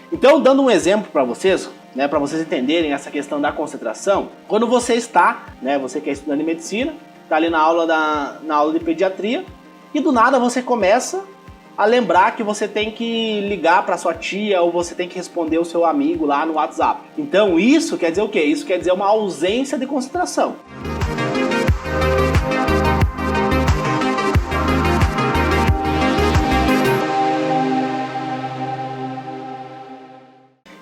Então, dando um exemplo para vocês, né, para vocês entenderem essa questão da concentração, quando você está, né, você que é estudante de medicina, está ali na aula de pediatria, e do nada você começa a lembrar que você tem que ligar para sua tia ou você tem que responder o seu amigo lá no WhatsApp. Então isso quer dizer o quê? Isso quer dizer uma ausência de concentração.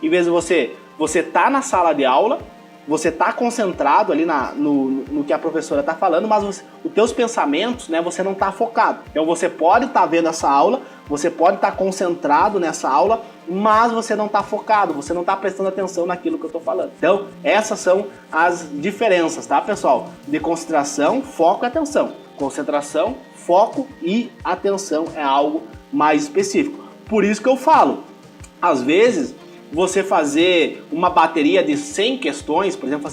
Em vez de você tá na sala de aula, você tá concentrado ali no que a professora tá falando, mas os teus pensamentos, né, você não tá focado. Então você pode estar vendo essa aula, você pode estar concentrado nessa aula, mas você não tá focado, você não tá prestando atenção naquilo que eu tô falando. Então essas são as diferenças, tá, pessoal? De concentração, foco e atenção. Concentração, foco e atenção é algo mais específico. Por isso que eu falo, às vezes você fazer uma bateria de 100 questões, por exemplo,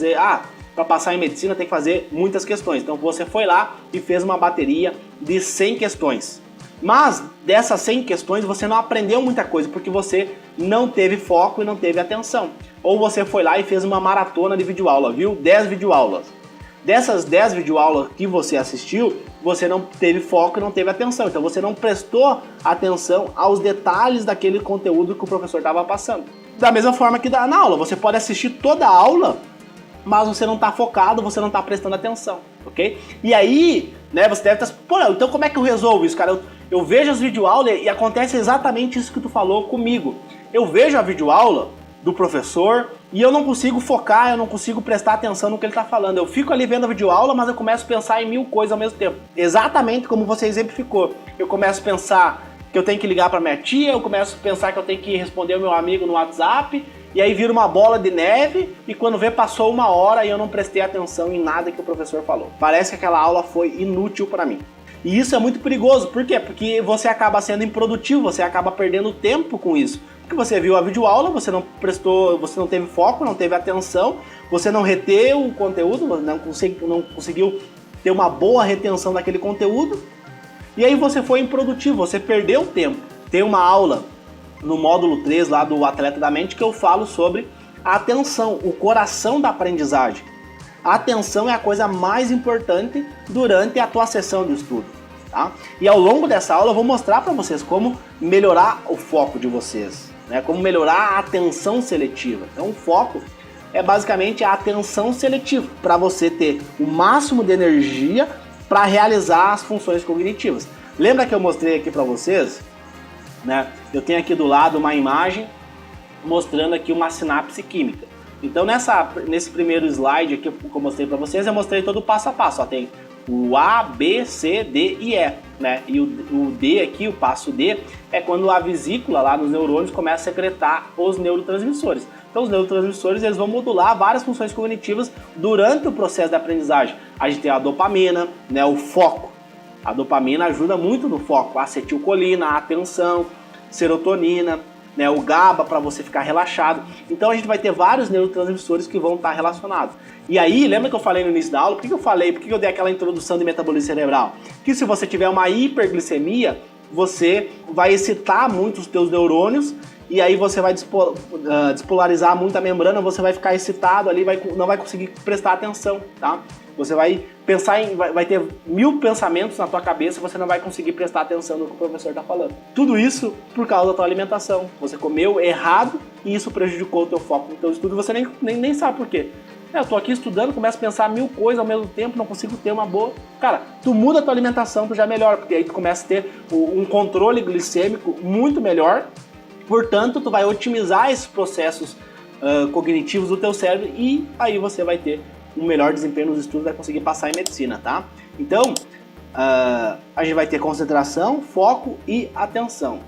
para passar em medicina tem que fazer muitas questões. Então você foi lá e fez uma bateria de 100 questões. Mas dessas 100 questões você não aprendeu muita coisa porque você não teve foco e não teve atenção. Ou você foi lá e fez uma maratona de videoaula, viu? 10 videoaulas. Dessas 10 videoaulas que você assistiu, você não teve foco e não teve atenção. Então você não prestou atenção aos detalhes daquele conteúdo que o professor estava passando. Da mesma forma que na aula, você pode assistir toda a aula, mas você não está focado, você não está prestando atenção, ok? E aí, né, você deve estar... Pô, então como é que eu resolvo isso, cara? Eu vejo as videoaulas e acontece exatamente isso que tu falou comigo. Eu vejo a videoaula do professor e eu não consigo focar, eu não consigo prestar atenção no que ele está falando. Eu fico ali vendo a videoaula, mas eu começo a pensar em 1000 coisas ao mesmo tempo. Exatamente como você exemplificou. Eu começo a pensar que eu tenho que ligar para minha tia, eu começo a pensar que eu tenho que responder o meu amigo no WhatsApp, e aí vira uma bola de neve, e quando vê passou 1 hora e eu não prestei atenção em nada que o professor falou. Parece que aquela aula foi inútil para mim. E isso é muito perigoso, por quê? Porque você acaba sendo improdutivo, você acaba perdendo tempo com isso. Porque você viu a videoaula, você não prestou, você não teve foco, não teve atenção, você não reteu o conteúdo, não conseguiu ter uma boa retenção daquele conteúdo, e aí você foi improdutivo, você perdeu tempo. Tem uma aula no módulo 3 lá do Atleta da Mente que eu falo sobre a atenção, o coração da aprendizagem. A atenção é a coisa mais importante durante a tua sessão de estudo, tá? E ao longo dessa aula eu vou mostrar para vocês como melhorar o foco de vocês, né? Como melhorar a atenção seletiva. Então o foco é basicamente a atenção seletiva, para você ter o máximo de energia para realizar as funções cognitivas. Lembra que eu mostrei aqui para vocês, né? Eu tenho aqui do lado uma imagem mostrando aqui uma sinapse química. Então nesse primeiro slide aqui que eu mostrei para vocês, eu mostrei todo o passo a passo. Ó, tem o A, B, C, D e E, né? E o D aqui, o passo D, é quando a vesícula lá nos neurônios começa a secretar os neurotransmissores. Então os neurotransmissores eles vão modular várias funções cognitivas durante o processo de aprendizagem. A gente tem a dopamina, né, o foco. A dopamina ajuda muito no foco, a acetilcolina, a atenção, serotonina, né, o GABA para você ficar relaxado. Então a gente vai ter vários neurotransmissores que vão estar relacionados. E aí, lembra que eu falei no início da aula? Por que eu dei aquela introdução de metabolismo cerebral? Que se você tiver uma hiperglicemia, você vai excitar muito os teus neurônios e aí você vai despolarizar muito a membrana, você vai ficar excitado ali, não vai conseguir prestar atenção, tá? Você vai pensar vai ter 1000 pensamentos na tua cabeça, você não vai conseguir prestar atenção no que o professor está falando. Tudo isso por causa da tua alimentação. Você comeu errado e isso prejudicou o teu foco no teu estudo, você nem sabe por quê. Eu tô aqui estudando, começo a pensar 1000 coisas ao mesmo tempo, não consigo ter uma boa... Cara, tu muda a tua alimentação, tu já melhora, porque aí tu começa a ter um controle glicêmico muito melhor. Portanto, tu vai otimizar esses processos cognitivos do teu cérebro e aí você vai ter um melhor desempenho nos estudos, vai conseguir passar em medicina, tá? Então, a gente vai ter concentração, foco e atenção.